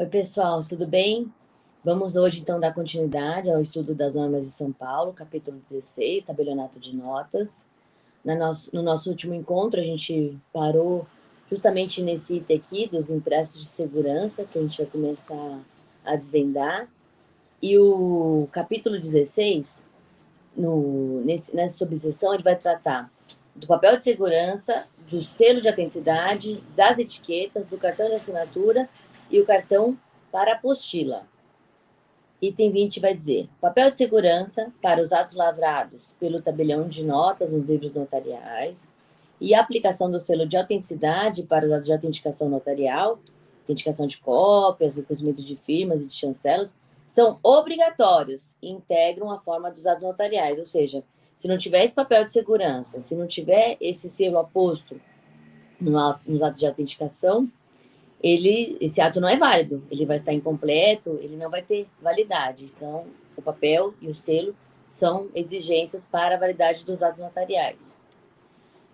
Oi, pessoal, tudo bem? Vamos hoje, então, dar continuidade ao estudo das normas de São Paulo, capítulo 16, tabelionato de notas. No nosso último encontro, a gente parou justamente nesse item aqui dos impressos de segurança, que a gente vai começar a desvendar. E o capítulo 16, nessa subseção, ele vai tratar do papel de segurança, do selo de autenticidade, das etiquetas, do cartão de assinatura e o cartão para apostila. Item 20 vai dizer: papel de segurança para os atos lavrados pelo tabelião de notas nos livros notariais e a aplicação do selo de autenticidade para os atos de autenticação notarial, autenticação de cópias, reconhecimento de firmas e de chancelas, são obrigatórios e integram a forma dos atos notariais. Ou seja, se não tiver esse papel de segurança, se não tiver esse selo aposto nos atos de autenticação, esse ato não é válido, ele vai estar incompleto, ele não vai ter validade. Então, o papel e o selo são exigências para a validade dos atos notariais.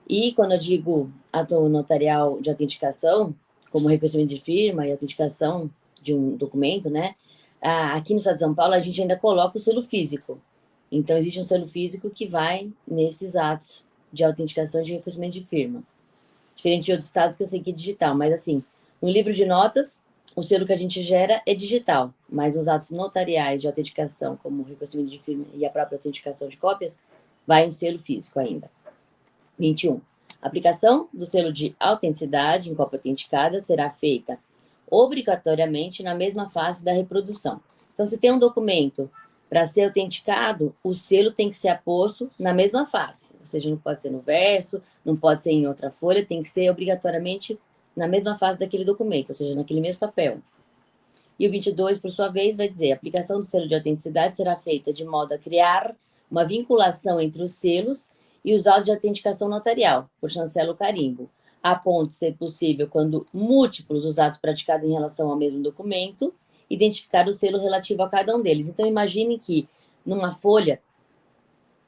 E quando eu digo ato notarial de autenticação, como reconhecimento de firma e autenticação de um documento, né? Aqui no estado de São Paulo, a gente ainda coloca o selo físico. Então, existe um selo físico que vai nesses atos de autenticação de reconhecimento de firma. Diferente de outros estados que eu sei que é digital, mas assim, no livro de notas, o selo que a gente gera é digital, mas nos atos notariais de autenticação, como o reconhecimento de firma e a própria autenticação de cópias, vai um selo físico ainda. 21. A aplicação do selo de autenticidade em cópia autenticada será feita obrigatoriamente na mesma fase da reprodução. Então, se tem um documento para ser autenticado, o selo tem que ser aposto na mesma face. Ou seja, não pode ser no verso, não pode ser em outra folha, tem que ser obrigatoriamente na mesma face daquele documento, ou seja, naquele mesmo papel. E o 22, por sua vez, vai dizer: a aplicação do selo de autenticidade será feita de modo a criar uma vinculação entre os selos e os autos de autenticação notarial, por chancela ou carimbo, a ponto de ser possível, quando múltiplos os atos praticados em relação ao mesmo documento, identificar o selo relativo a cada um deles. Então, imagine que numa folha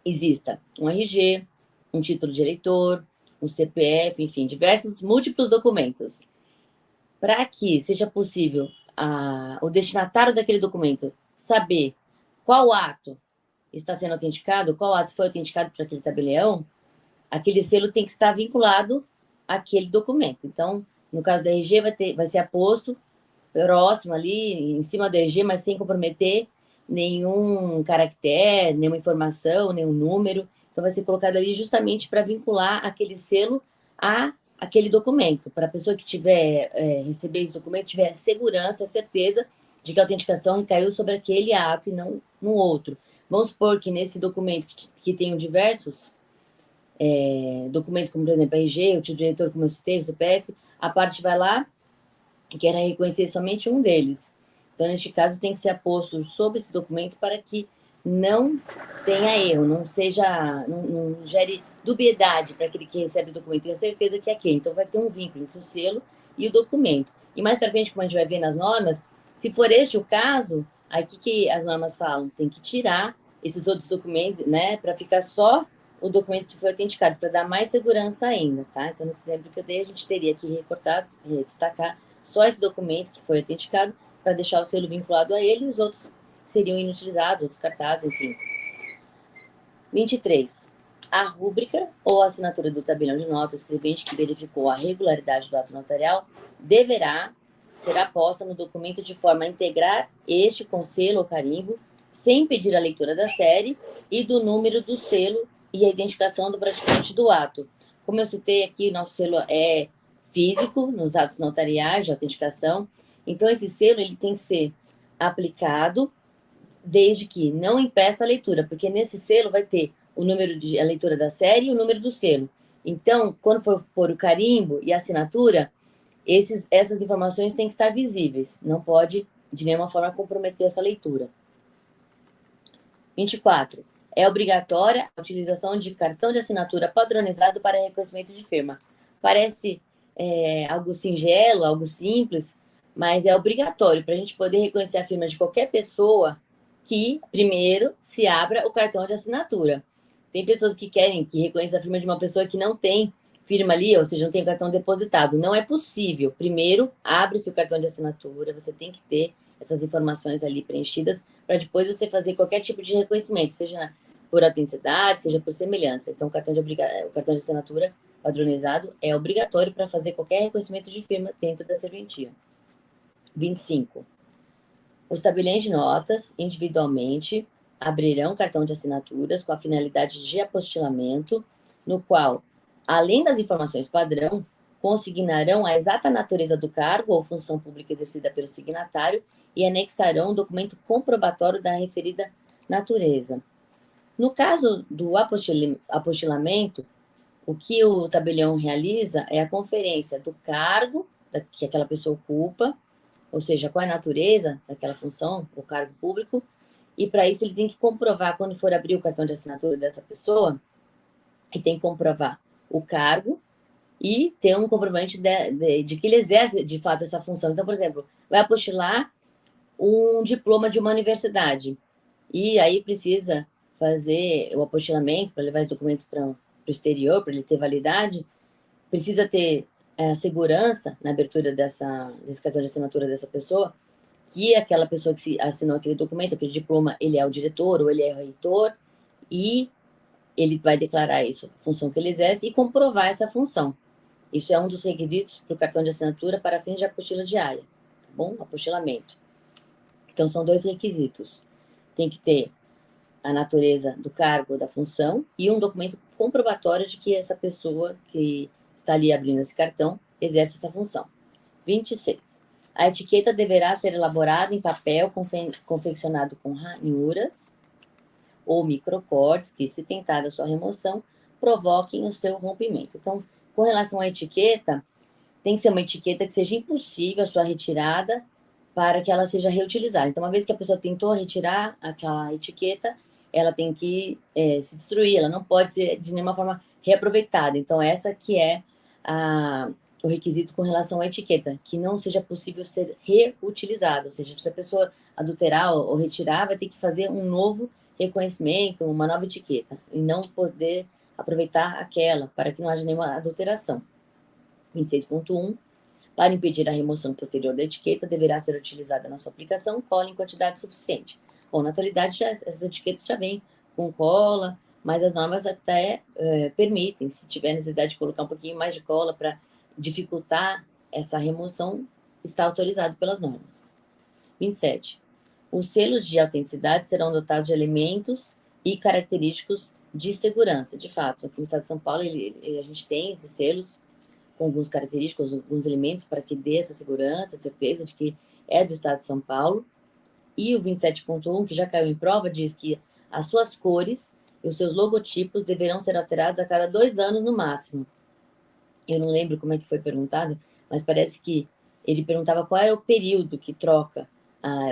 exista um RG, um título de eleitor, um CPF, enfim, diversos múltiplos documentos. Para que seja possível o destinatário daquele documento saber qual ato está sendo autenticado, qual ato foi autenticado para aquele tabelião, aquele selo tem que estar vinculado àquele documento. Então, no caso do RG, vai ser aposto próximo ali, em cima do RG, mas sem comprometer nenhum caractere, nenhuma informação, nenhum número. Então, vai ser colocado ali justamente para vincular aquele selo a aquele documento, para a pessoa que tiver receber esse documento tiver segurança, certeza de que a autenticação recaiu sobre aquele ato e não no outro. Vamos supor que nesse documento que tenham diversos documentos, como por exemplo RG, o título de eleitor, como eu citei, o CPF, a parte vai lá e quer reconhecer somente um deles. Então, neste caso, tem que ser aposto sobre esse documento para que não tenha erro, não gere dubiedade para aquele que recebe o documento, tenha certeza que é aquele. Então, vai ter um vínculo entre o selo e o documento. E mais para frente, como a gente vai ver nas normas, se for este o caso, aí o que as normas falam? Tem que tirar esses outros documentos, né, para ficar só o documento que foi autenticado, para dar mais segurança ainda, tá? Então, nesse exemplo que eu dei, a gente teria que recortar, destacar só esse documento que foi autenticado para deixar o selo vinculado a ele, e os outros seriam inutilizados ou descartados, enfim. 23. A rúbrica ou assinatura do tabelião de notas, escrevente que verificou a regularidade do ato notarial, deverá ser posta no documento de forma a integrar este com selo ou carimbo, sem impedir a leitura da série e do número do selo e a identificação do praticante do ato. Como eu citei aqui, nosso selo é físico nos atos notariais de autenticação. Então, esse selo ele tem que ser aplicado desde que não impeça a leitura, porque nesse selo vai ter o número de a leitura da série e o número do selo. Então, quando for pôr o carimbo e a assinatura, essas informações têm que estar visíveis. Não pode, de nenhuma forma, comprometer essa leitura. 24. É obrigatória a utilização de cartão de assinatura padronizado para reconhecimento de firma. Parece algo singelo, algo simples, mas é obrigatório para a gente poder reconhecer a firma de qualquer pessoa que, primeiro, se abra o cartão de assinatura. Tem pessoas que querem que reconheça a firma de uma pessoa que não tem firma ali, ou seja, não tem o cartão depositado. Não é possível. Primeiro, abre-se o cartão de assinatura, você tem que ter essas informações ali preenchidas para depois você fazer qualquer tipo de reconhecimento, seja por autenticidade, seja por semelhança. Então, o cartão de assinatura padronizado é obrigatório para fazer qualquer reconhecimento de firma dentro da serventia. 25. Os tabeliões de notas, individualmente, abrirão cartão de assinaturas com a finalidade de apostilamento, no qual, além das informações padrão, consignarão a exata natureza do cargo ou função pública exercida pelo signatário e anexarão um documento comprobatório da referida natureza. No caso do apostilamento, o que o tabelião realiza é a conferência do cargo que aquela pessoa ocupa, ou seja, qual é a natureza daquela função, o cargo público, e para isso ele tem que comprovar, quando for abrir o cartão de assinatura dessa pessoa, ele tem que comprovar o cargo e ter um comprovante de que ele exerce, de fato, essa função. Então, por exemplo, vai apostilar um diploma de uma universidade, e aí precisa fazer o apostilamento para levar esse documento para o exterior, para ele ter validade, precisa ter segurança na abertura desse cartão de assinatura dessa pessoa, que aquela pessoa que assinou aquele documento, aquele diploma, ele é o diretor ou ele é o reitor, e ele vai declarar isso, a função que ele exerce, e comprovar essa função. Isso é um dos requisitos para o cartão de assinatura para fins de apostila diária, tá bom? Apostilamento. Então, são 2 requisitos. Tem que ter a natureza do cargo, da função, e um documento comprobatório de que essa pessoa que está ali abrindo esse cartão exerce essa função. 26. A etiqueta deverá ser elaborada em papel confeccionado com ranhuras ou microcortes que, se tentada a sua remoção, provoquem o seu rompimento. Então, com relação à etiqueta, tem que ser uma etiqueta que seja impossível a sua retirada para que ela seja reutilizada. Então, uma vez que a pessoa tentou retirar aquela etiqueta, ela tem que se destruir, ela não pode ser de nenhuma forma reaproveitada. Então, essa que é o requisito com relação à etiqueta, que não seja possível ser reutilizado. Ou seja, se a pessoa adulterar ou retirar, vai ter que fazer um novo reconhecimento, uma nova etiqueta, e não poder aproveitar aquela, para que não haja nenhuma adulteração. 26.1. Para impedir a remoção posterior da etiqueta, deverá ser utilizada na sua aplicação cola em quantidade suficiente. Bom, na atualidade, essas etiquetas já vêm com cola, mas as normas até permitem, se tiver necessidade de colocar um pouquinho mais de cola para dificultar essa remoção, está autorizado pelas normas. 27. Os selos de autenticidade serão dotados de elementos e característicos de segurança. De fato, aqui no estado de São Paulo, a gente tem esses selos com algumas características, alguns elementos para que dê essa segurança, certeza de que é do estado de São Paulo. E o 27.1, que já caiu em prova, diz que as suas cores e os seus logotipos deverão ser alterados a cada 2 anos no máximo. Eu não lembro como é que foi perguntado, mas parece que ele perguntava qual era o período que troca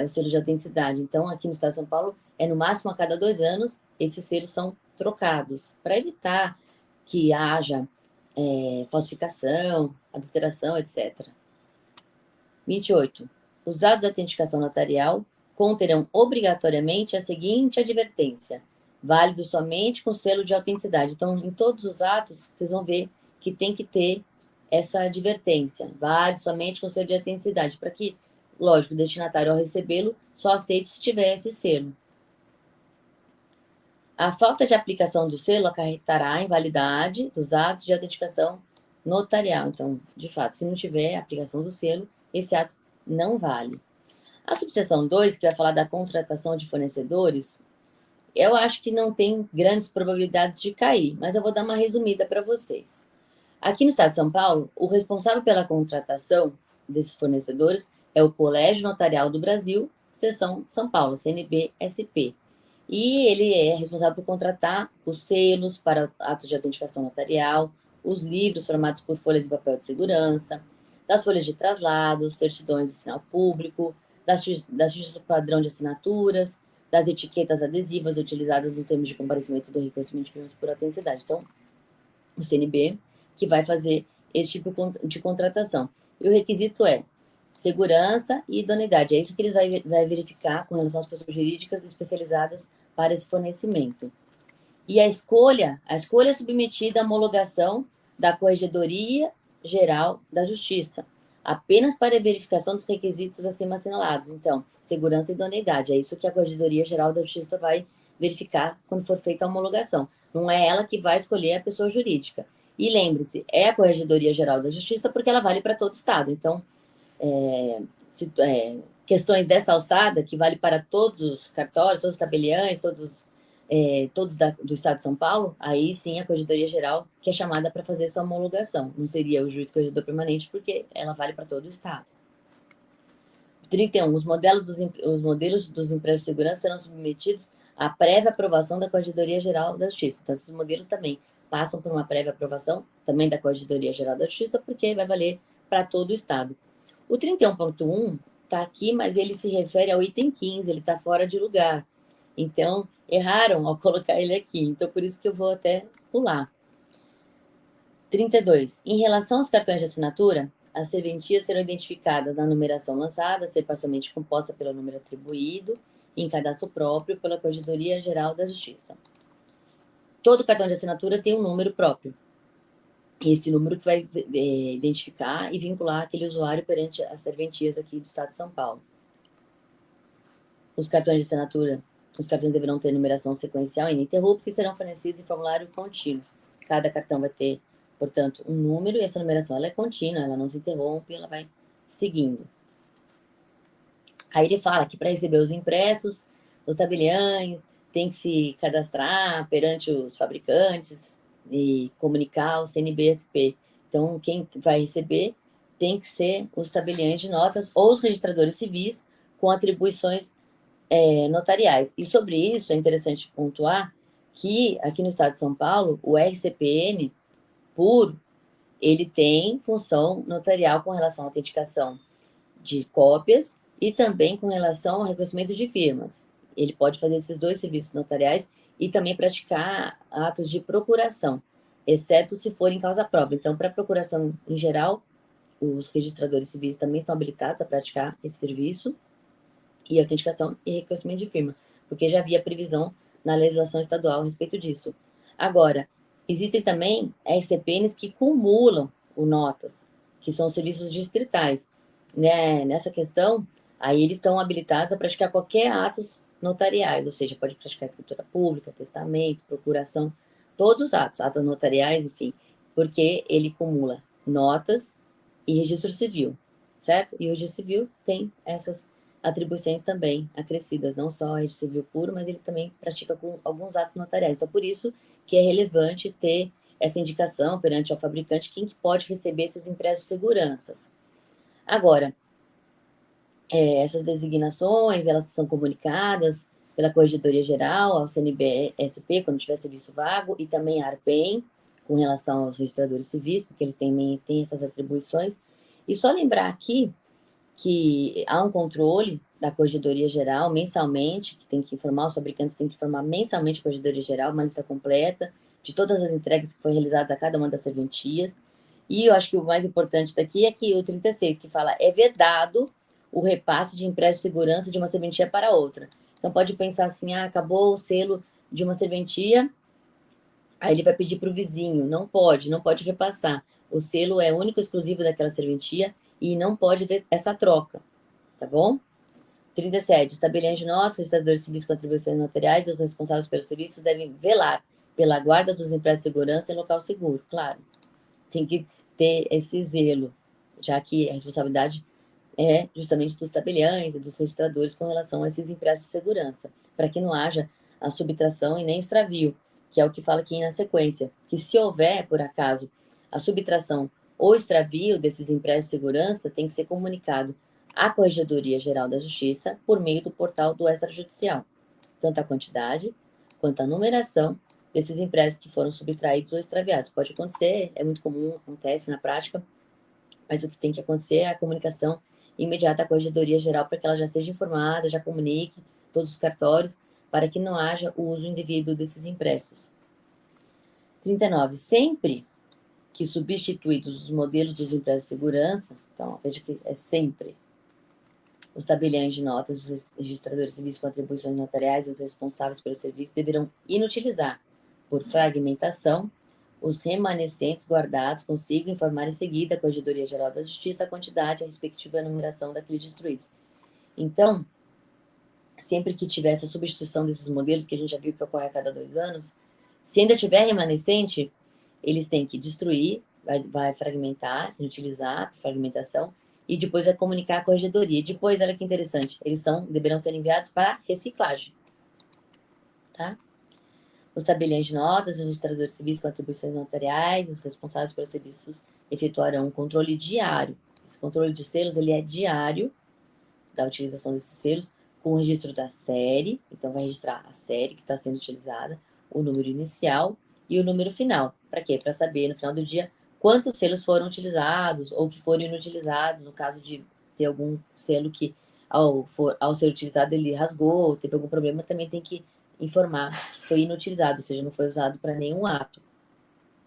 o selo de autenticidade. Então, aqui no estado de São Paulo, no máximo a cada 2 anos, esses selos são trocados, para evitar que haja falsificação, adulteração, etc. 28. Os dados de autenticação notarial conterão obrigatoriamente a seguinte advertência: válido somente com selo de autenticidade. Então, em todos os atos, vocês vão ver que tem que ter essa advertência, válido somente com selo de autenticidade, para que, lógico, o destinatário, ao recebê-lo, só aceite se tiver esse selo. A falta de aplicação do selo acarretará a invalidade dos atos de autenticação notarial. Então, de fato, se não tiver a aplicação do selo, esse ato não vale. A subseção 2, que vai falar da contratação de fornecedores, eu acho que não tem grandes probabilidades de cair, mas eu vou dar uma resumida para vocês. Aqui no estado de São Paulo, o responsável pela contratação desses fornecedores é o Colégio Notarial do Brasil, Seção São Paulo, CNB-SP. E ele é responsável por contratar os selos para atos de autenticação notarial, os livros formados por folhas de papel de segurança, das folhas de traslado, certidões de sinal público, das fichas padrão de assinaturas, das etiquetas adesivas utilizadas nos termos de comparecimento do reconhecimento de firmas por autenticidade. Então, o CNB que vai fazer esse tipo de contratação. E o requisito é segurança e idoneidade. É isso que eles vai verificar com relação às pessoas jurídicas especializadas para esse fornecimento. E a escolha é submetida à homologação da Corregedoria Geral da Justiça, apenas para a verificação dos requisitos acima assinalados. Então, segurança e idoneidade, é isso que a Corregedoria Geral da Justiça vai verificar quando for feita a homologação. Não é ela que vai escolher a pessoa jurídica. E lembre-se, é a Corregedoria Geral da Justiça porque ela vale para todo o Estado. Então, questões dessa alçada, que vale para todos os cartórios, todos os tabeliães, todos do Estado de São Paulo, aí sim a Corregedoria Geral que é chamada para fazer essa homologação. Não seria o juiz corregedor permanente, porque ela vale para todo o Estado. 31. Os modelos dos empréstimos de segurança serão submetidos à prévia aprovação da Corregedoria Geral da Justiça. Então, esses modelos também passam por uma prévia aprovação, também da Corregedoria Geral da Justiça, porque vai valer para todo o Estado. O 31.1 está aqui, mas ele se refere ao item 15, ele está fora de lugar. Então, erraram ao colocar ele aqui. Então, por isso que eu vou até pular. 32. Em relação aos cartões de assinatura, as serventias serão identificadas na numeração lançada, ser parcialmente composta pelo número atribuído em cadastro próprio pela Corregedoria Geral da Justiça. Todo cartão de assinatura tem um número próprio. Esse número que vai identificar e vincular aquele usuário perante as serventias aqui do Estado de São Paulo. Os cartões de assinatura, os cartões deverão ter numeração sequencial ininterrupta e serão fornecidos em formulário contínuo. Cada cartão vai ter, portanto, um número, e essa numeração ela é contínua, ela não se interrompe, ela vai seguindo. Aí ele fala que para receber os impressos, os tabeliães têm que se cadastrar perante os fabricantes e comunicar ao CNBSP. Então, quem vai receber tem que ser os tabeliães de notas ou os registradores civis com atribuições notariais. E sobre isso é interessante pontuar que aqui no Estado de São Paulo, o RCPN ele tem função notarial com relação à autenticação de cópias e também com relação ao reconhecimento de firmas. Ele pode fazer esses dois serviços notariais e também praticar atos de procuração, exceto se for em causa própria. Então, para procuração em geral, os registradores civis também estão habilitados a praticar esse serviço e autenticação e reconhecimento de firma, porque já havia previsão na legislação estadual a respeito disso. Agora, existem também RCPNs que cumulam o notas, que são serviços distritais. Né? Nessa questão, aí eles estão habilitados a praticar qualquer atos notariais, ou seja, pode praticar escritura pública, testamento, procuração, todos os atos notariais, enfim, porque ele cumula notas e registro civil, certo? E o registro civil tem essas atribuições também acrescidas, não só o registro civil puro, mas ele também pratica com alguns atos notariais. Então, por isso que é relevante ter essa indicação perante ao fabricante quem que pode receber esses empréstimos de seguranças. Agora, essas designações, elas são comunicadas pela Corregedoria Geral, ao CNBSP, quando tiver serviço vago, e também à ARPEM, com relação aos registradores civis, porque eles têm essas atribuições. E só lembrar aqui que há um controle da Corregedoria Geral mensalmente, que tem que informar, os fabricantes têm que informar mensalmente a Corregedoria Geral, uma lista completa de todas as entregas que foram realizadas a cada uma das serventias. E eu acho que o mais importante daqui é que o 36, que fala, é vedado o repasse de empréstimo de segurança de uma serventia para outra. Então, pode pensar assim, acabou o selo de uma serventia, aí ele vai pedir para o vizinho. Não pode repassar. O selo é único e exclusivo daquela serventia e não pode ver essa troca, tá bom? 37. Os tabeliões de nós, registradores civis com atribuições materiais e os responsáveis pelos serviços devem velar pela guarda dos empréstimos de segurança em local seguro. Claro, tem que ter esse zelo, já que a responsabilidade é justamente dos tabeliães e dos registradores com relação a esses empréstimos de segurança, para que não haja a subtração e nem o extravio, que é o que fala aqui na sequência, que se houver, por acaso, a subtração ou extravio desses empréstimos de segurança, tem que ser comunicado à Corregedoria Geral da Justiça por meio do portal do extrajudicial, tanto a quantidade quanto a numeração desses empréstimos que foram subtraídos ou extraviados. Pode acontecer, é muito comum, acontece na prática, mas o que tem que acontecer é a comunicação imediata à Corregedoria Geral para que ela já seja informada, já comunique todos os cartórios, para que não haja o uso indevido desses impressos. 39. Sempre que substituídos os modelos dos empréstimos de segurança, então, veja que é sempre, os tabeliões de notas, os registradores civis com atribuições notariais e os responsávees pelo serviço deverão inutilizar, por fragmentação, os remanescentes guardados consigam informar em seguida a Corregedoria Geral da Justiça a quantidade e a respectiva numeração daqueles destruídos. Então, sempre que tiver essa substituição desses modelos, que a gente já viu que ocorre a cada 2 anos, se ainda tiver remanescente, eles têm que destruir, vai fragmentar, utilizar para fragmentação, e depois vai comunicar à corregedoria. E depois, olha que interessante, eles deverão ser enviados para reciclagem. Tá? Os tabeliões de notas, os registradores civis com atribuições notariais, os responsáveis pelos serviços efetuarão um controle diário. Esse controle de selos, ele é diário, da utilização desses selos, com o registro da série, então vai registrar a série que está sendo utilizada, o número inicial e o número final. Para quê? Para saber, no final do dia, quantos selos foram utilizados ou que foram inutilizados, no caso de ter algum selo que, ao ser utilizado, ele rasgou, teve algum problema, também tem que informar que foi inutilizado, ou seja, não foi usado para nenhum ato.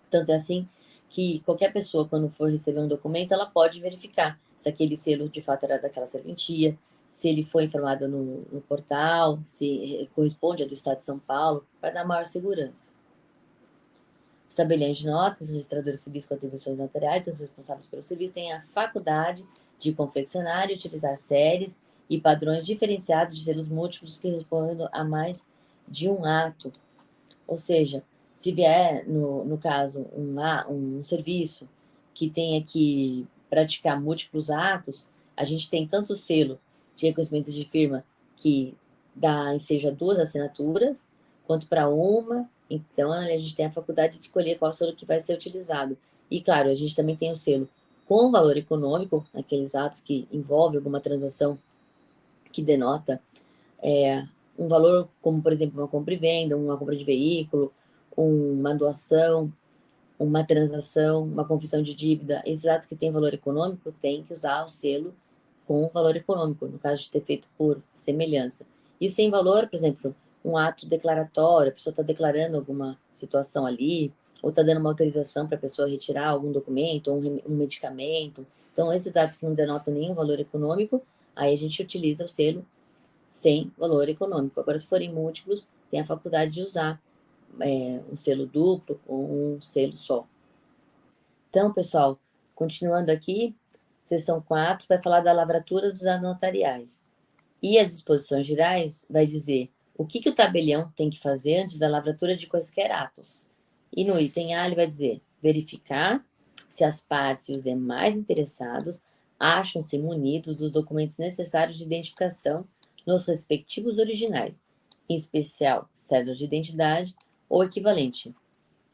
Tanto é assim que qualquer pessoa, quando for receber um documento, ela pode verificar se aquele selo de fato era daquela serventia, se ele foi informado no portal, se corresponde ao do Estado de São Paulo, para dar maior segurança. Os tabeliões de notas, os registradores civis com atribuições notariais, os responsáveis pelo serviço, têm a faculdade de confeccionar e utilizar séries e padrões diferenciados de selos múltiplos que respondam a mais de um ato. Ou seja, se vier, no caso, um serviço que tenha que praticar múltiplos atos, a gente tem tanto o selo de reconhecimento de firma que dá ensejo a 2 assinaturas, quanto para uma. Então, a gente tem a faculdade de escolher qual selo que vai ser utilizado. E, claro, a gente também tem o selo com valor econômico, aqueles atos que envolvem alguma transação que denota um valor, como, por exemplo, uma compra e venda, uma compra de veículo, uma doação, uma transação, uma confissão de dívida. Esses atos que têm valor econômico têm que usar o selo com valor econômico, no caso de ter feito por semelhança. E sem valor, por exemplo, um ato declaratório, a pessoa está declarando alguma situação ali, ou está dando uma autorização para a pessoa retirar algum documento, ou um medicamento. Então, esses atos que não denotam nenhum valor econômico, aí a gente utiliza o selo sem valor econômico. Agora, se forem múltiplos, tem a faculdade de usar um selo duplo ou um selo só. Então, pessoal, continuando aqui, seção 4 vai falar da lavratura dos atos notariais. E as disposições gerais vai dizer o que o tabelião tem que fazer antes da lavratura de quaisquer atos. E no item A ele vai dizer verificar se as partes e os demais interessados acham-se munidos dos documentos necessários de identificação nos respectivos originais, em especial cédula de identidade ou equivalente.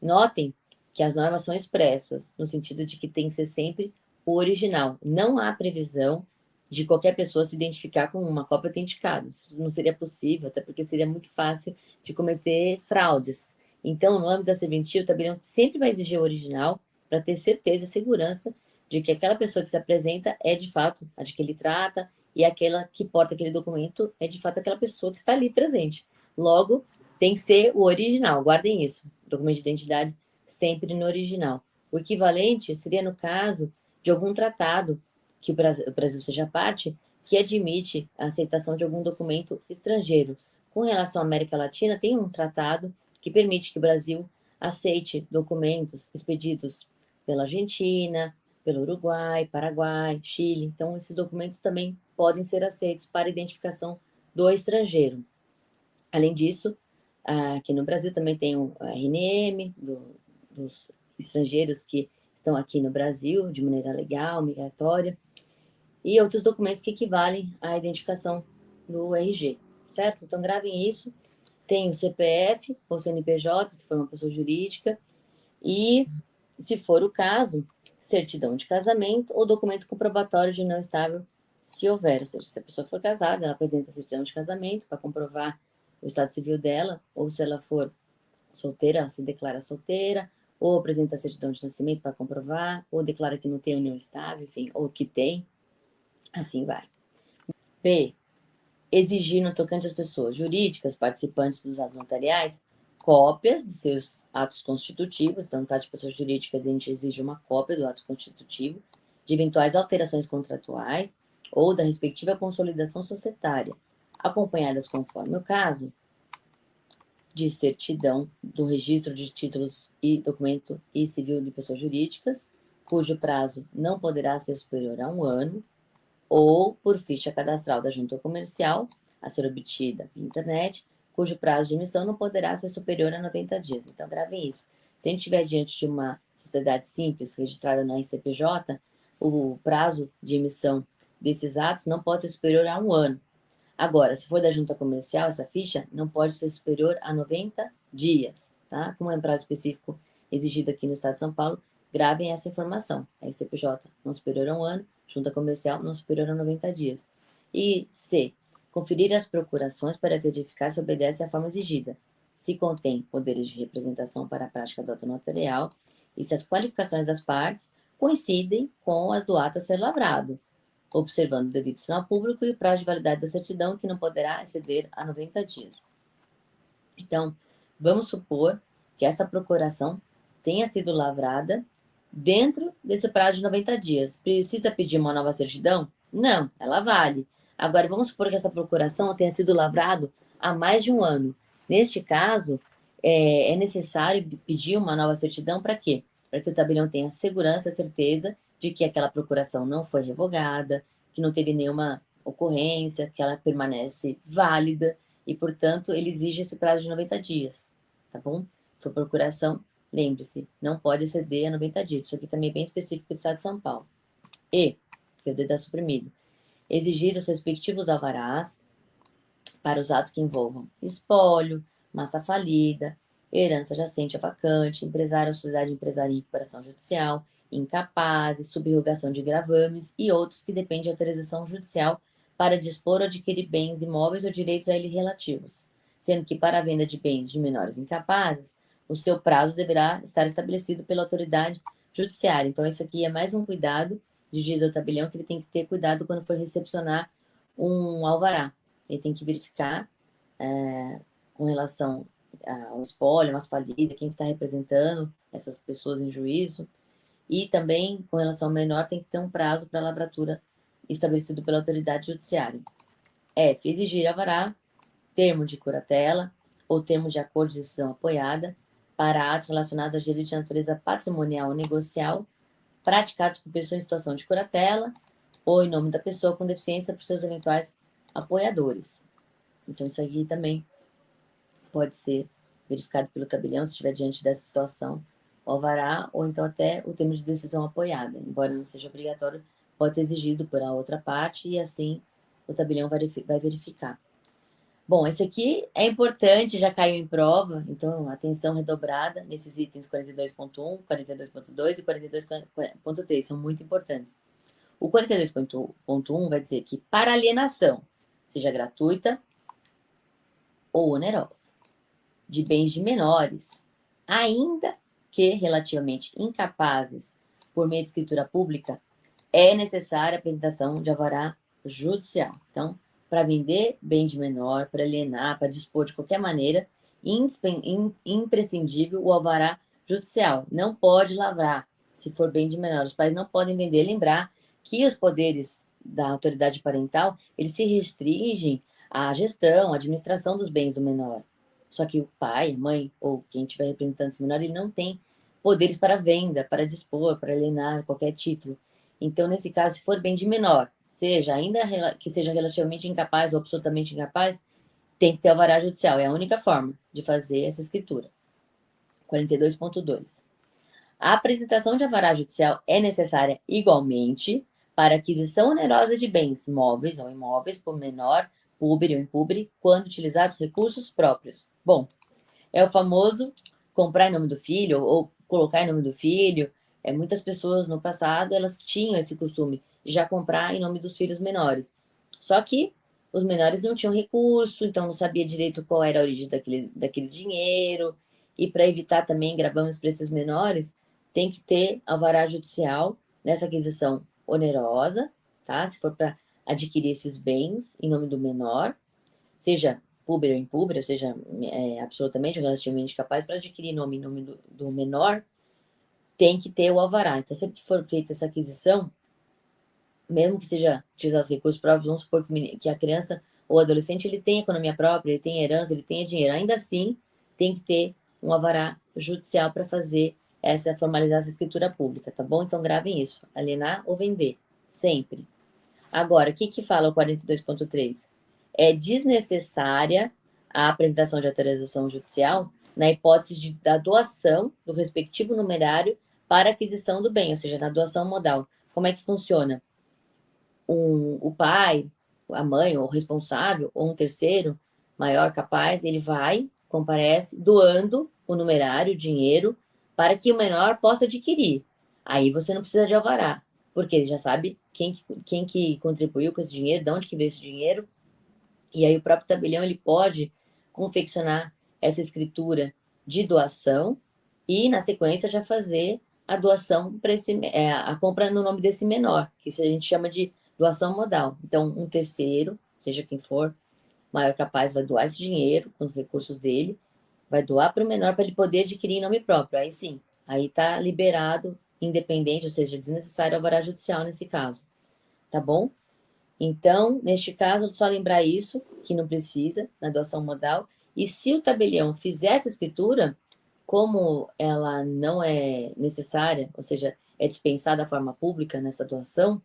Notem que as normas são expressas, no sentido de que tem que ser sempre o original. Não há previsão de qualquer pessoa se identificar com uma cópia autenticada. Isso não seria possível, até porque seria muito fácil de cometer fraudes. Então, no âmbito da serventia, o tabelião sempre vai exigir o original para ter certeza e segurança de que aquela pessoa que se apresenta é de fato a de que ele trata e aquela que porta aquele documento é de fato aquela pessoa que está ali presente. Logo, tem que ser o original, guardem isso. Documento de identidade sempre no original. O equivalente seria no caso de algum tratado que o Brasil seja parte, que admite a aceitação de algum documento estrangeiro. Com relação à América Latina, tem um tratado que permite que o Brasil aceite documentos expedidos pela Argentina, pelo Uruguai, Paraguai, Chile. Então, esses documentos também podem ser aceitos para identificação do estrangeiro. Além disso, aqui no Brasil também tem o RNM, dos estrangeiros que estão aqui no Brasil de maneira legal, migratória, e outros documentos que equivalem à identificação do RG, certo? Então, gravem isso. Tem o CPF ou CNPJ, se for uma pessoa jurídica, e, se for o caso, certidão de casamento ou documento comprobatório de união estável, se houver. Ou seja, se a pessoa for casada, ela apresenta a certidão de casamento para comprovar o estado civil dela, ou se ela for solteira, ela se declara solteira, ou apresenta a certidão de nascimento para comprovar, ou declara que não tem união estável, enfim, ou que tem, assim vai. B. Exigir no tocante às pessoas jurídicas participantes dos atos notariais cópias de seus atos constitutivos. Então, no caso de pessoas jurídicas, a gente exige uma cópia do ato constitutivo, de eventuais alterações contratuais ou da respectiva consolidação societária, acompanhadas, conforme o caso, de certidão do registro de títulos e documento e civil de pessoas jurídicas, cujo prazo não poderá ser superior a 1 ano, ou por ficha cadastral da junta comercial, a ser obtida via internet, cujo prazo de emissão não poderá ser superior a 90 dias. Então, gravem isso. Se a gente estiver diante de uma sociedade simples, registrada na RCPJ, o prazo de emissão desses atos não pode ser superior a 1 ano. Agora, se for da junta comercial, essa ficha não pode ser superior a 90 dias, tá? Como é um prazo específico exigido aqui no Estado de São Paulo, gravem essa informação. A RCPJ não superior a 1 ano, junta comercial não superior a 90 dias. E C, conferir as procurações para verificar se obedece à forma exigida, se contém poderes de representação para a prática do ato notarial e se as qualificações das partes coincidem com as do ato a ser lavrado, observando o devido sinal público e o prazo de validade da certidão, que não poderá exceder a 90 dias. Então, vamos supor que essa procuração tenha sido lavrada dentro desse prazo de 90 dias. Precisa pedir uma nova certidão? Não, ela vale. Agora, vamos supor que essa procuração tenha sido lavrada há mais de 1 ano. Neste caso, é necessário pedir uma nova certidão para quê? Para que o tabelião tenha segurança, certeza de que aquela procuração não foi revogada, que não teve nenhuma ocorrência, que ela permanece válida e, portanto, ele exige esse prazo de 90 dias, tá bom? For procuração, lembre-se, não pode exceder a 90 dias. Isso aqui também é bem específico do Estado de São Paulo. E, que o D está suprimido, exigir os respectivos alvarás para os atos que envolvam espólio, massa falida, herança jacente a vacante, empresário ou sociedade empresária em recuperação judicial, incapazes, subrogação de gravames e outros que dependem de autorização judicial para dispor ou adquirir bens imóveis ou direitos a ele relativos, sendo que para a venda de bens de menores incapazes, o seu prazo deverá estar estabelecido pela autoridade judiciária. Então, isso aqui é mais um cuidado de juiz do tabelião que ele tem que ter cuidado quando for recepcionar um alvará. Ele tem que verificar com relação ao espólio, umas falidas, quem está representando essas pessoas em juízo. E também, com relação ao menor, tem que ter um prazo para a lavratura estabelecido pela autoridade judiciária. F. Exigir alvará, termo de curatela ou termo de acordo de decisão apoiada para atos relacionados a direitos de natureza patrimonial ou negocial praticados por pessoa em situação de curatela ou em nome da pessoa com deficiência por seus eventuais apoiadores. Então, isso aqui também pode ser verificado pelo tabelião, se estiver diante dessa situação, o alvará, ou então até o termo de decisão apoiada. Embora não seja obrigatório, pode ser exigido por a outra parte, e assim o tabelião vai verificar. Bom, esse aqui é importante, já caiu em prova, então atenção redobrada nesses itens 42.1, 42.2 e 42.3, são muito importantes. O 42.1 vai dizer que para alienação, seja gratuita ou onerosa, de bens de menores, ainda que relativamente incapazes por meio de escritura pública, é necessária a apresentação de alvará judicial. Então, para vender bem de menor, para alienar, para dispor de qualquer maneira, imprescindível o alvará judicial. Não pode lavrar, se for bem de menor. Os pais não podem vender. Lembrar que os poderes da autoridade parental, eles se restringem à gestão, à administração dos bens do menor. Só que o pai, mãe ou quem estiver representando esse menor, ele não tem poderes para venda, para dispor, para alienar qualquer título. Então, nesse caso, se for bem de menor, seja ainda que seja relativamente incapaz ou absolutamente incapaz, tem que ter alvará judicial. É a única forma de fazer essa escritura. 42.2. A apresentação de alvará judicial é necessária igualmente para aquisição onerosa de bens móveis ou imóveis por menor, púbere ou impúbere, quando utilizados recursos próprios. Bom, é o famoso comprar em nome do filho ou colocar em nome do filho. Muitas pessoas no passado, elas tinham esse costume de já comprar em nome dos filhos menores. Só que os menores não tinham recurso, então não sabia direito qual era a origem daquele dinheiro. E para evitar também gravames para esses menores, tem que ter alvará judicial nessa aquisição onerosa, tá? Se for para adquirir esses bens em nome do menor, seja púbere ou impúbere, ou seja, absolutamente ou relativamente capaz, para adquirir em nome do menor, tem que ter o alvará. Então, sempre que for feita essa aquisição, mesmo que seja utilizar os recursos próprios, vamos supor que a criança ou adolescente, ele tem economia própria, ele tem herança, ele tem dinheiro. Ainda assim, tem que ter um alvará judicial para formalizar essa escritura pública, tá bom? Então gravem isso, alienar ou vender, sempre. Agora, o que fala o 42.3? É desnecessária a apresentação de autorização judicial na hipótese da doação do respectivo numerário para aquisição do bem, ou seja, na doação modal. Como é que funciona? O pai, a mãe, ou o responsável, ou um terceiro maior capaz, ele vai, comparece, doando o numerário, o dinheiro, para que o menor possa adquirir. Aí você não precisa de alvará, porque ele já sabe quem que contribuiu com esse dinheiro, de onde que veio esse dinheiro, e aí o próprio tabelião ele pode confeccionar essa escritura de doação e, na sequência, já fazer a doação para a compra no nome desse menor, que isso a gente chama de doação modal. Então, um terceiro, seja quem for, maior capaz, vai doar esse dinheiro com os recursos dele, vai doar para o menor para ele poder adquirir em nome próprio. Aí sim, aí está liberado, independente, ou seja, desnecessário alvará judicial nesse caso. Tá bom? Então, neste caso, só lembrar isso, que não precisa, na doação modal. E se o tabelião fizer essa escritura, como ela não é necessária, ou seja, é dispensada a forma pública nessa doação,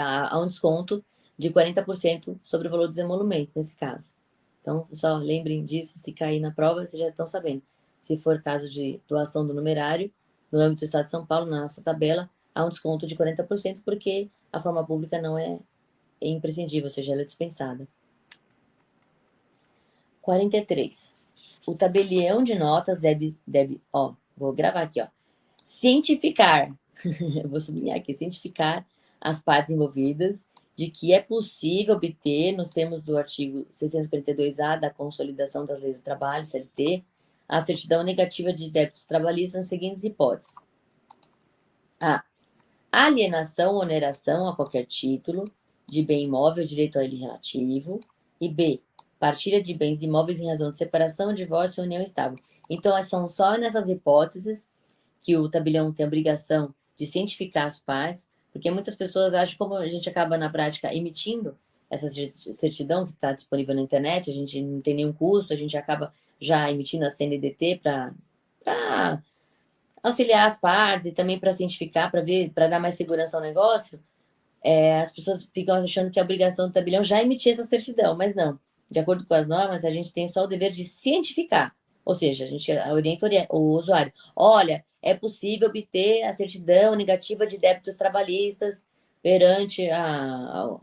há um desconto de 40% sobre o valor dos emolumentos, nesse caso. Então, só lembrem disso, se cair na prova, vocês já estão sabendo. Se for caso de doação do numerário, no âmbito do Estado de São Paulo, na nossa tabela, há um desconto de 40%, porque a forma pública não é imprescindível, ou seja, ela é dispensada. 43. O tabelião de notas deve vou gravar aqui, cientificar, vou sublinhar aqui, cientificar as partes envolvidas de que é possível obter, nos termos do artigo 642-A da Consolidação das Leis do Trabalho, CLT, a certidão negativa de débitos trabalhistas nas seguintes hipóteses. A. Alienação ou oneração a qualquer título de bem imóvel, direito a ele relativo. E B. Partilha de bens imóveis em razão de separação, divórcio ou união estável. Então, são só nessas hipóteses que o tabelião tem a obrigação de cientificar as partes, porque muitas pessoas acham, como a gente acaba na prática emitindo essa certidão que está disponível na internet, a gente não tem nenhum custo, a gente acaba já emitindo a CNDT para auxiliar as partes e também para cientificar, para dar mais segurança ao negócio. As pessoas ficam achando que a obrigação do tabelião já emitir essa certidão, mas não. De acordo com as normas, a gente tem só o dever de cientificar. Ou seja, a gente orienta o usuário. Olha, é possível obter a certidão negativa de débitos trabalhistas perante a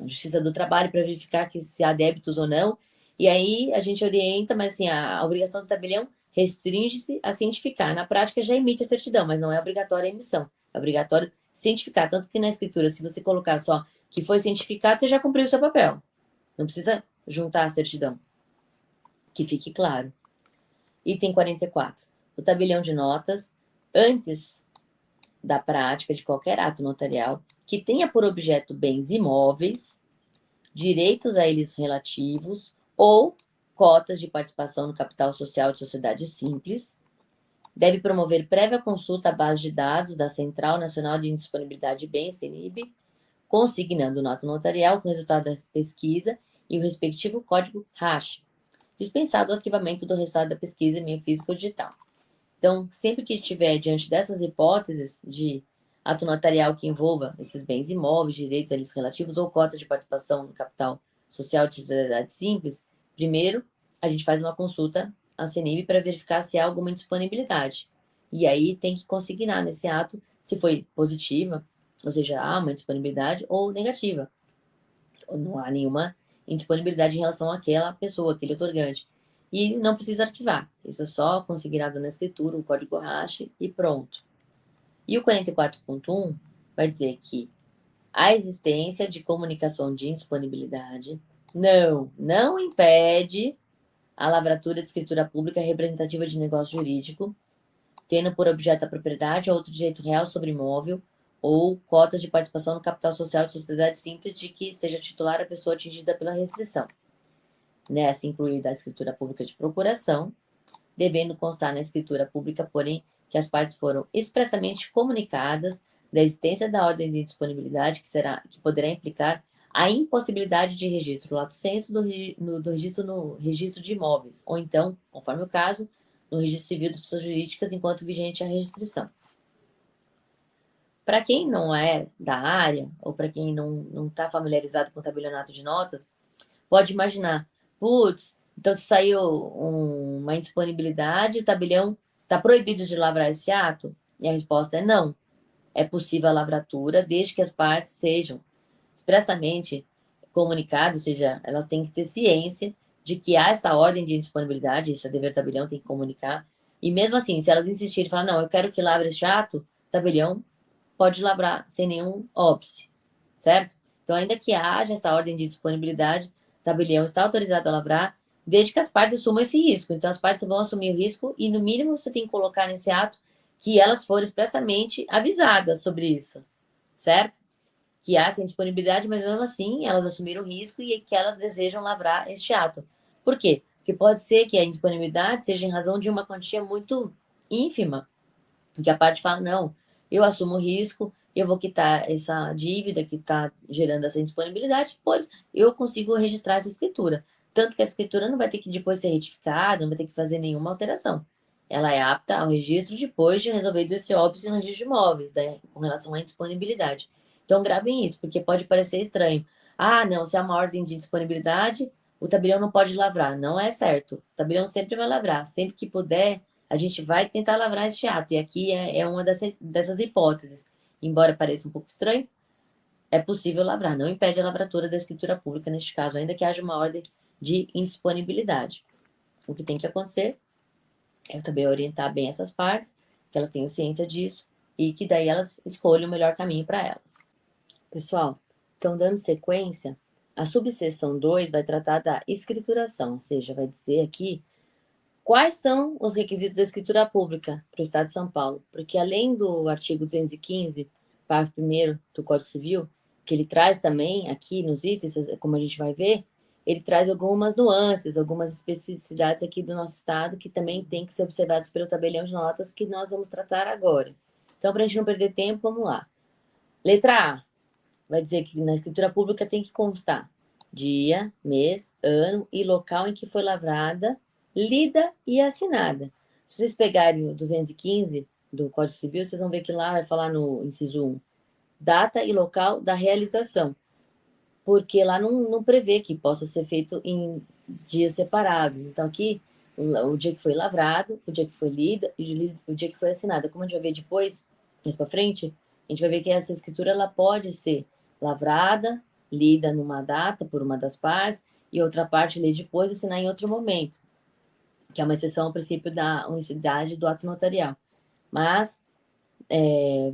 Justiça do Trabalho para verificar se há débitos ou não. E aí a gente orienta, mas assim, a obrigação do tabelião restringe-se a cientificar. Na prática, já emite a certidão, mas não é obrigatória a emissão. É obrigatório cientificar. Tanto que na escritura, se você colocar só que foi cientificado, você já cumpriu o seu papel. Não precisa juntar a certidão. Que fique claro. Item 44. O tabelião de notas, antes da prática de qualquer ato notarial que tenha por objeto bens imóveis, direitos a eles relativos ou cotas de participação no capital social de sociedade simples, deve promover prévia consulta à base de dados da Central Nacional de Indisponibilidade de Bens, CNIB, consignando nota notarial com o resultado da pesquisa e o respectivo código RACH, dispensado o arquivamento do resultado da pesquisa em meio físico ou digital. Então, sempre que estiver diante dessas hipóteses de ato notarial que envolva esses bens imóveis, direitos a eles relativos ou cotas de participação no capital social de sociedade simples, primeiro a gente faz uma consulta à CNIB para verificar se há alguma indisponibilidade. E aí tem que consignar nesse ato se foi positiva, ou seja, há uma indisponibilidade, ou negativa. Ou não há nenhuma indisponibilidade em relação àquela pessoa, aquele otorgante. E não precisa arquivar. Isso é só consignado na escritura, o código RACH e pronto. E o 44.1 vai dizer que a existência de comunicação de indisponibilidade não impede a lavratura de escritura pública representativa de negócio jurídico, tendo por objeto a propriedade ou outro direito real sobre imóvel, ou cotas de participação no capital social de sociedade simples de que seja titular a pessoa atingida pela restrição. Nessa incluída a escritura pública de procuração, devendo constar na escritura pública, porém, que as partes foram expressamente comunicadas da existência da ordem de disponibilidade que poderá implicar a impossibilidade de registro lato sensu do registro no registro de imóveis, ou então, conforme o caso, no registro civil das pessoas jurídicas, enquanto vigente a restrição. Para quem não é da área, ou para quem não está familiarizado com o tabelionato de notas, pode imaginar, putz, então se saiu uma indisponibilidade, o tabelião está proibido de lavrar esse ato? E a resposta é não. É possível a lavratura desde que as partes sejam expressamente comunicadas, ou seja, elas têm que ter ciência de que há essa ordem de indisponibilidade, isso é dever do tabelião, tem que comunicar. E mesmo assim, se elas insistirem e falar, não, eu quero que lavre esse ato, o tabelião pode lavrar sem nenhum óbice, certo? Então, ainda que haja essa ordem de disponibilidade, o tabelião está autorizado a lavrar, desde que as partes assumam esse risco. Então, as partes vão assumir o risco e, no mínimo, você tem que colocar nesse ato que elas foram expressamente avisadas sobre isso, certo? Que há essa disponibilidade, mas mesmo assim elas assumiram o risco e que elas desejam lavrar este ato. Por quê? Porque pode ser que a indisponibilidade seja em razão de uma quantia muito ínfima, porque a parte fala, não, eu assumo o risco, eu vou quitar essa dívida que está gerando essa indisponibilidade, pois eu consigo registrar essa escritura. Tanto que a escritura não vai ter que depois ser retificada, não vai ter que fazer nenhuma alteração. Ela é apta ao registro depois de resolvido esse óbice no registro de imóveis, né, com relação à indisponibilidade. Então, gravem isso, porque pode parecer estranho. Ah, não, se há uma ordem de disponibilidade, o tabelião não pode lavrar. Não é certo. O tabelião sempre vai lavrar. Sempre que puder, a gente vai tentar lavrar este ato. E aqui é uma dessas hipóteses. Embora pareça um pouco estranho, é possível lavrar. Não impede a lavratura da escritura pública neste caso, ainda que haja uma ordem de indisponibilidade. O que tem que acontecer é também orientar bem essas partes, que elas tenham ciência disso, e que daí elas escolham o melhor caminho para elas. Pessoal, então dando sequência, a subseção 2 vai tratar da escrituração, ou seja, vai dizer aqui quais são os requisitos da escritura pública para o Estado de São Paulo, porque além do artigo 215, parágrafo 1º do Código Civil, que ele traz também aqui nos itens, como a gente vai ver, ele traz algumas nuances, algumas especificidades aqui do nosso Estado que também tem que ser observadas pelo tabelião de notas que nós vamos tratar agora. Então, para a gente não perder tempo, vamos lá. Letra A vai dizer que na escritura pública tem que constar dia, mês, ano e local em que foi lavrada, lida e assinada. Se vocês pegarem o 215 do Código Civil, vocês vão ver que lá vai falar no inciso 1, data e local da realização, porque lá não prevê que possa ser feito em dias separados. Então, aqui, o dia que foi lavrado, o dia que foi lida e o dia que foi assinada. Como a gente vai ver depois, mais para frente, a gente vai ver que essa escritura ela pode ser lavrada, lida numa data por uma das partes, e outra parte ler depois e assinar em outro momento, que é uma exceção ao princípio da unicidade do ato notarial. Mas,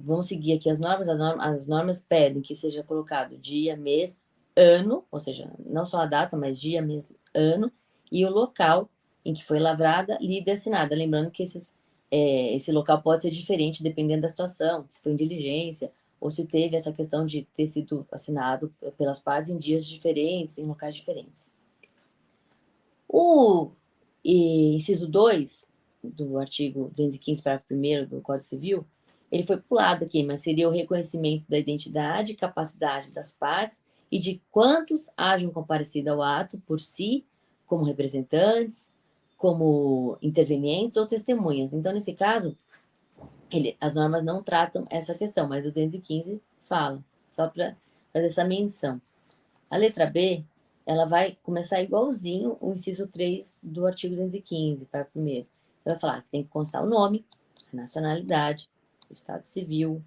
vamos seguir aqui as normas. As normas pedem que seja colocado dia, mês, ano, ou seja, não só a data, mas dia, mês, ano, e o local em que foi lavrada, lida e assinada. Lembrando que esse local pode ser diferente dependendo da situação, se foi em diligência, ou se teve essa questão de ter sido assinado pelas partes em dias diferentes, em locais diferentes. O inciso 2 do artigo 215, parágrafo 1º do Código Civil, ele foi pulado aqui, mas seria o reconhecimento da identidade e capacidade das partes e de quantos hajam comparecido ao ato por si, como representantes, como intervenientes ou testemunhas. Então, nesse caso, as normas não tratam essa questão, mas o 215 fala, só para fazer essa menção. A letra B, ela vai começar igualzinho o inciso 3 do artigo 215, parágrafo 1º. Você vai falar que tem que constar o nome, a nacionalidade, o estado civil,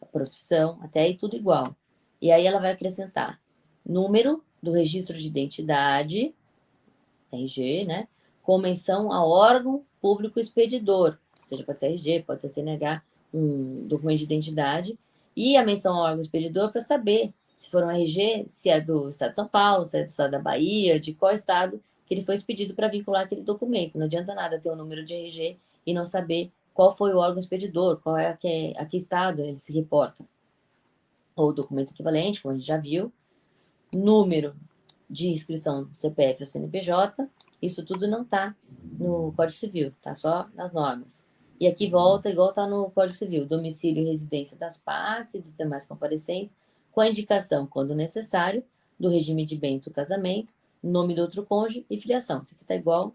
a profissão, até aí tudo igual. E aí ela vai acrescentar número do registro de identidade, RG, né? Com menção ao órgão público expedidor, ou seja, pode ser RG, pode ser CNH, um documento de identidade, e a menção ao órgão expedidor para saber se for um RG, se é do Estado de São Paulo, se é do Estado da Bahia, de qual estado que ele foi expedido para vincular aquele documento. Não adianta nada ter o número de RG e não saber qual foi o órgão expedidor, qual é a que estado ele se reporta. Ou documento equivalente, como a gente já viu, número de inscrição CPF ou CNPJ, isso tudo não está no Código Civil, está só nas normas. E aqui volta, igual está no Código Civil, domicílio e residência das partes e dos demais comparecentes, com a indicação, quando necessário, do regime de bens do casamento, nome do outro cônjuge e filiação. Isso aqui está igual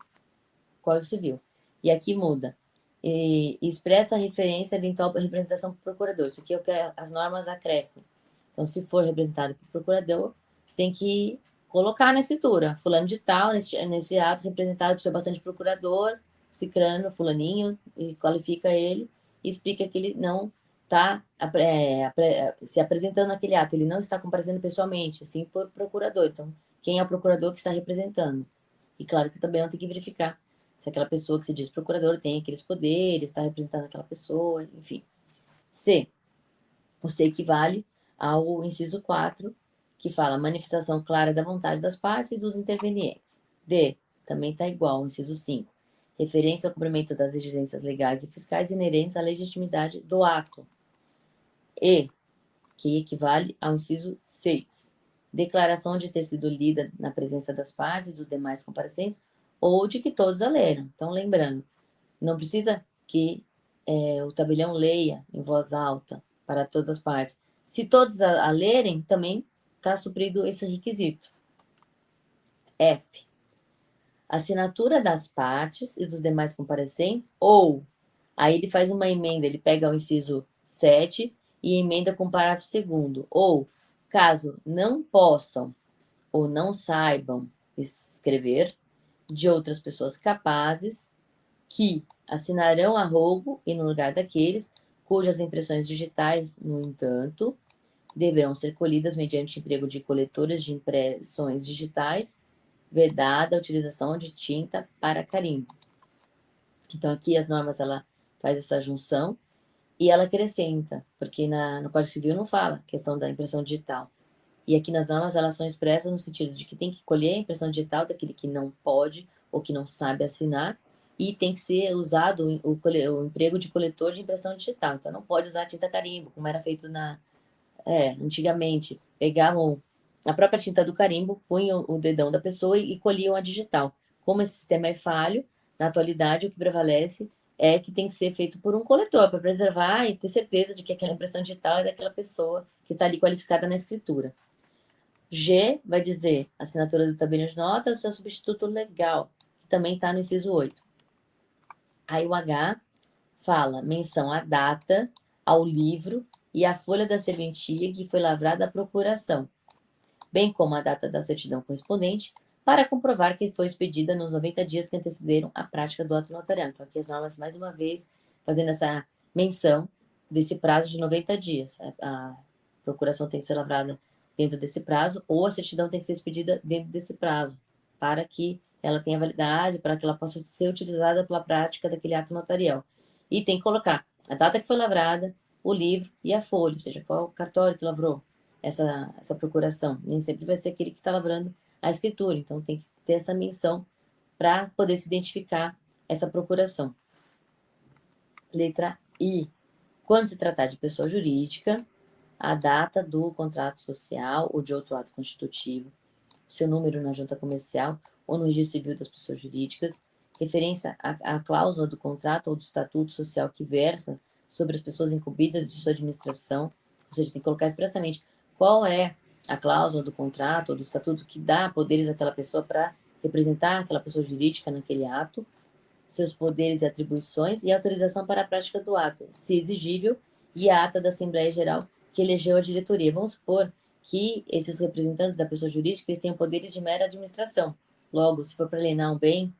Código Civil. E aqui muda. E expressa a referência à eventual representação por procurador. Isso aqui é o que as normas acrescem. Então, se for representado por procurador, tem que colocar na escritura. Fulano de tal, nesse ato, representado por seu bastante procurador, cicrano, fulaninho, e qualifica ele e explica que ele não está se apresentando naquele ato. Ele não está comparecendo pessoalmente, sim por procurador. Então, quem é o procurador que está representando? E claro que também não tem que verificar se aquela pessoa que se diz procurador tem aqueles poderes, está representando aquela pessoa, enfim. C. O C equivale ao inciso 4, que fala manifestação clara da vontade das partes e dos intervenientes. D. Também está igual ao inciso 5. Referência ao cumprimento das exigências legais e fiscais inerentes à legitimidade do ato. E. Que equivale ao inciso 6. Declaração de ter sido lida na presença das partes e dos demais comparecentes ou de que todos a leram. Então, lembrando, não precisa que o tabelião leia em voz alta para todas as partes. Se todos a lerem, também está suprido esse requisito. F. Assinatura das partes e dos demais comparecentes, ou, aí ele faz uma emenda, ele pega o inciso 7 e emenda com o parágrafo 2º, ou, caso não possam ou não saibam escrever, de outras pessoas capazes, que assinarão a rogo e no lugar daqueles cujas impressões digitais, no entanto, deverão ser colhidas mediante emprego de coletores de impressões digitais, vedada a utilização de tinta para carimbo. Então, aqui as normas, ela faz essa junção e ela acrescenta, porque no Código Civil não fala questão da impressão digital. E aqui nas normas elas são expressas no sentido de que tem que colher a impressão digital daquele que não pode ou que não sabe assinar e tem que ser usado o emprego de coletor de impressão digital. Então não pode usar tinta carimbo, como era feito antigamente. Pegavam a própria tinta do carimbo, punham o dedão da pessoa e colhiam a digital. Como esse sistema é falho, na atualidade o que prevalece é que tem que ser feito por um coletor, para preservar e ter certeza de que aquela impressão digital é daquela pessoa que está ali qualificada na escritura. G vai dizer assinatura do tabelião de notas, o seu substituto legal, que também está no inciso 8. Aí o H fala menção à data, ao livro e à folha da serventia que foi lavrada à procuração, bem como a data da certidão correspondente, para comprovar que foi expedida nos 90 dias que antecederam a prática do ato notarial. Então, aqui as normas, mais uma vez, fazendo essa menção desse prazo de 90 dias. A procuração tem que ser lavrada dentro desse prazo, ou a certidão tem que ser expedida dentro desse prazo, para que ela tenha validade, para que ela possa ser utilizada pela prática daquele ato notarial. E tem que colocar a data que foi lavrada, o livro e a folha, ou seja, qual o cartório que lavrou essa procuração. Nem sempre vai ser aquele que está lavrando a escritura, então tem que ter essa menção para poder se identificar essa procuração. Letra I. Quando se tratar de pessoa jurídica, a data do contrato social ou de outro ato constitutivo, seu número na junta comercial ou no registro civil das pessoas jurídicas, referência à cláusula do contrato ou do estatuto social que versa sobre as pessoas incumbidas de sua administração, ou seja, tem que colocar expressamente qual é a cláusula do contrato ou do estatuto que dá poderes àquela pessoa para representar aquela pessoa jurídica naquele ato, seus poderes e atribuições e autorização para a prática do ato, se exigível, e a ata da Assembleia Geral que elegeu a diretoria. Vamos supor que esses representantes da pessoa jurídica eles tenham poderes de mera administração. Logo, se for para alienar um bem,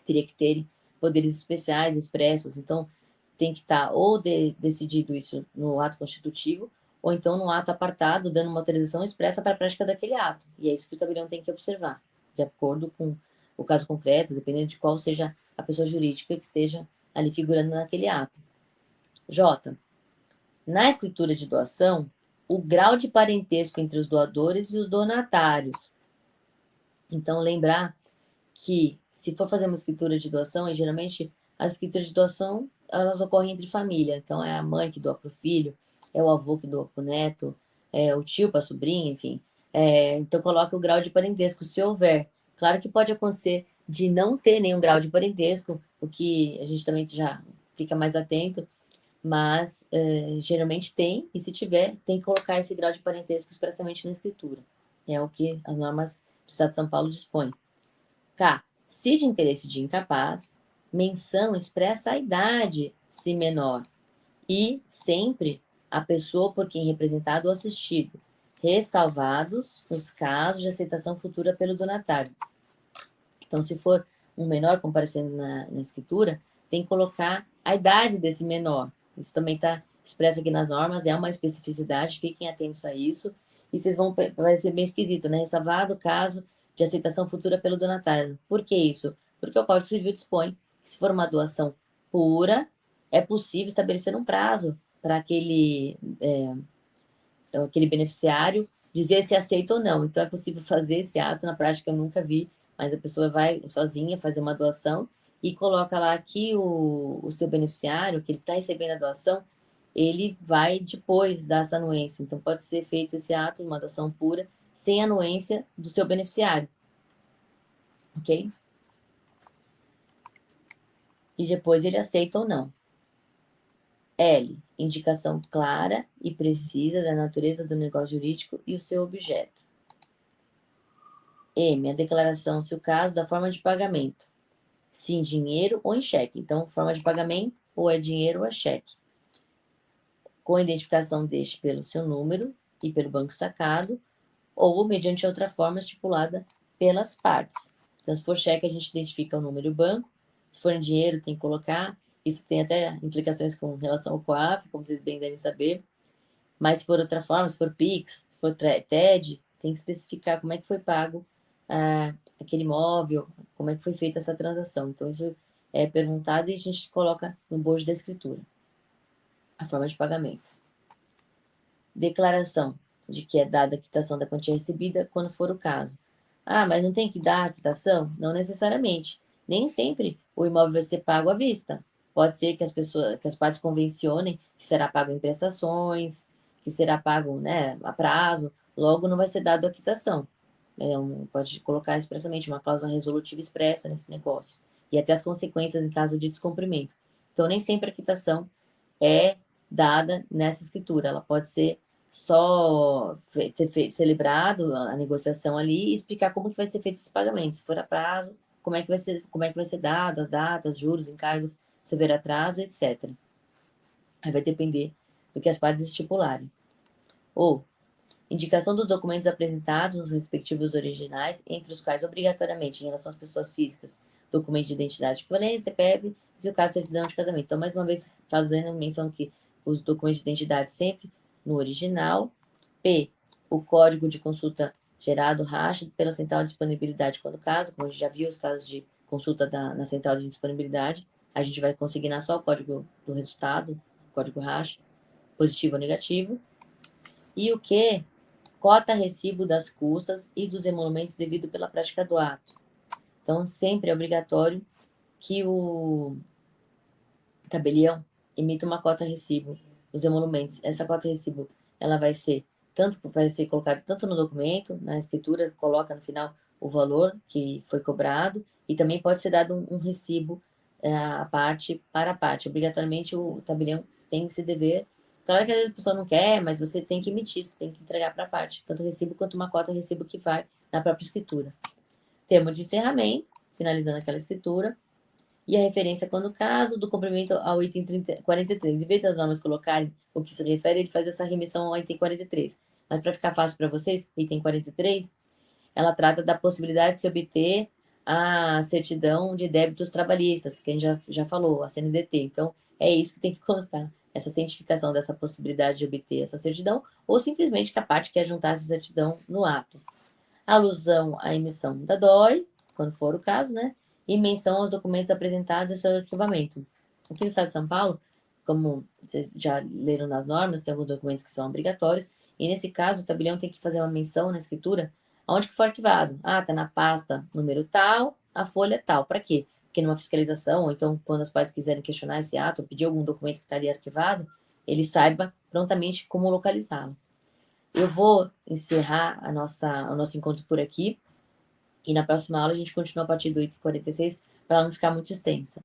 teria que ter poderes especiais expressos. Então, tem que estar ou decidido isso no ato constitutivo, ou então no ato apartado, dando uma autorização expressa para a prática daquele ato. E é isso que o tabelião tem que observar, de acordo com o caso concreto, dependendo de qual seja a pessoa jurídica que esteja ali figurando naquele ato. J. Na escritura de doação, o grau de parentesco entre os doadores e os donatários. Então, lembrar que, se for fazer uma escritura de doação, geralmente as escrituras de doação, elas ocorrem entre família. Então, é a mãe que doa para o filho, é o avô que doa para o neto, é o tio para a sobrinha, enfim. Então, coloca o grau de parentesco, se houver. Claro que pode acontecer de não ter nenhum grau de parentesco, o que a gente também já fica mais atento, mas geralmente tem, e se tiver, tem que colocar esse grau de parentesco expressamente na escritura. É o que as normas do Estado de São Paulo dispõem. K. Se de interesse de incapaz, menção expressa a idade, se menor, e sempre a pessoa por quem representado ou assistido, ressalvados os casos de aceitação futura pelo donatário. Então, se for um menor comparecendo na escritura, tem que colocar a idade desse menor. Isso também está expresso aqui nas normas, é uma especificidade, fiquem atentos a isso. E vocês vão parecer bem esquisito, né? Ressalvado o caso de aceitação futura pelo donatário. Por que isso? Porque o Código Civil dispõe que, se for uma doação pura, é possível estabelecer um prazo para aquele beneficiário dizer se aceita ou não. Então, é possível fazer esse ato, na prática eu nunca vi, mas a pessoa vai sozinha fazer uma doação e coloca lá que o seu beneficiário, que ele está recebendo a doação, ele vai depois dar essa anuência. Então, pode ser feito esse ato, uma doação pura, sem anuência do seu beneficiário. Ok? E depois ele aceita ou não. L. Indicação clara e precisa da natureza do negócio jurídico e o seu objeto. M. A declaração, se o caso, da forma de pagamento. Se em dinheiro ou em cheque. Então, forma de pagamento, ou é dinheiro ou é cheque. Com a identificação deste pelo seu número e pelo banco sacado, ou mediante outra forma estipulada pelas partes. Então, se for cheque, a gente identifica o número e o banco. Se for em dinheiro, tem que colocar. Isso tem até implicações com relação ao COAF, como vocês bem devem saber. Mas se for outra forma, se for PIX, se for TED, tem que especificar como é que foi pago aquele imóvel, como é que foi feita essa transação. Então, isso é perguntado e a gente coloca no bojo da escritura. A forma de pagamento. Declaração de que é dada a quitação da quantia recebida quando for o caso. Ah, mas não tem que dar a quitação? Não necessariamente. Nem sempre o imóvel vai ser pago à vista. Pode ser que as partes convencionem que será pago em prestações, que será pago, né, a prazo, logo não vai ser dado a quitação. Pode colocar expressamente uma cláusula resolutiva expressa nesse negócio. E até as consequências em caso de descumprimento. Então, nem sempre a quitação é dada nessa escritura. Ela pode ser só ter celebrado a negociação ali e explicar como que vai ser feito esse pagamento. Se for a prazo, como é que vai ser dado, as datas, juros, encargos, se houver atraso, etc. Aí vai depender do que as partes estipularem. Ou indicação dos documentos apresentados nos respectivos originais, entre os quais, obrigatoriamente, em relação às pessoas físicas, documento de identidade equivalente, CPF, e se o caso, certidão de casamento. Então, mais uma vez, fazendo menção que os documentos de identidade sempre no original. P. O código de consulta gerado racha pela central de disponibilidade, quando caso, como a gente já viu, os casos de consulta na central de disponibilidade, a gente vai consignar só o código do resultado, código racha, positivo ou negativo. E o Q? Cota recibo das custas e dos emolumentos devido pela prática do ato. Então, sempre é obrigatório que o tabelião emita uma cota recibo dos emolumentos. Essa cota recibo, ela vai ser colocada tanto no documento, na escritura, coloca no final o valor que foi cobrado, e também pode ser dado um recibo à parte para a parte. Obrigatoriamente, o tabelião tem esse dever. Claro que às vezes a pessoa não quer, mas você tem que emitir, você tem que entregar para a parte, tanto o recibo quanto uma cota recibo que vai na própria escritura. Termo de encerramento, finalizando aquela escritura, e a referência quando caso, do cumprimento ao item 43. Em vez das normas colocarem o que se refere, ele faz essa remissão ao item 43. Mas para ficar fácil para vocês, item 43, ela trata da possibilidade de se obter a certidão de débitos trabalhistas, que a gente já falou, a CNDT. Então, é isso que tem que constar, essa cientificação dessa possibilidade de obter essa certidão, ou simplesmente que a parte quer juntar essa certidão no ato. Alusão à emissão da DOI, quando for o caso, né? E menção aos documentos apresentados e seu arquivamento. Aqui no Estado de São Paulo, como vocês já leram nas normas, tem alguns documentos que são obrigatórios, e nesse caso o tabelião tem que fazer uma menção na escritura aonde que foi arquivado. Ah, tá na pasta número tal, a folha tal. Para quê? Porque numa fiscalização, ou então quando as partes quiserem questionar esse ato, ou pedir algum documento que está ali arquivado, ele saiba prontamente como localizá-lo. Eu vou encerrar o nosso encontro por aqui, e na próxima aula a gente continua a partir do item 46, para ela não ficar muito extensa.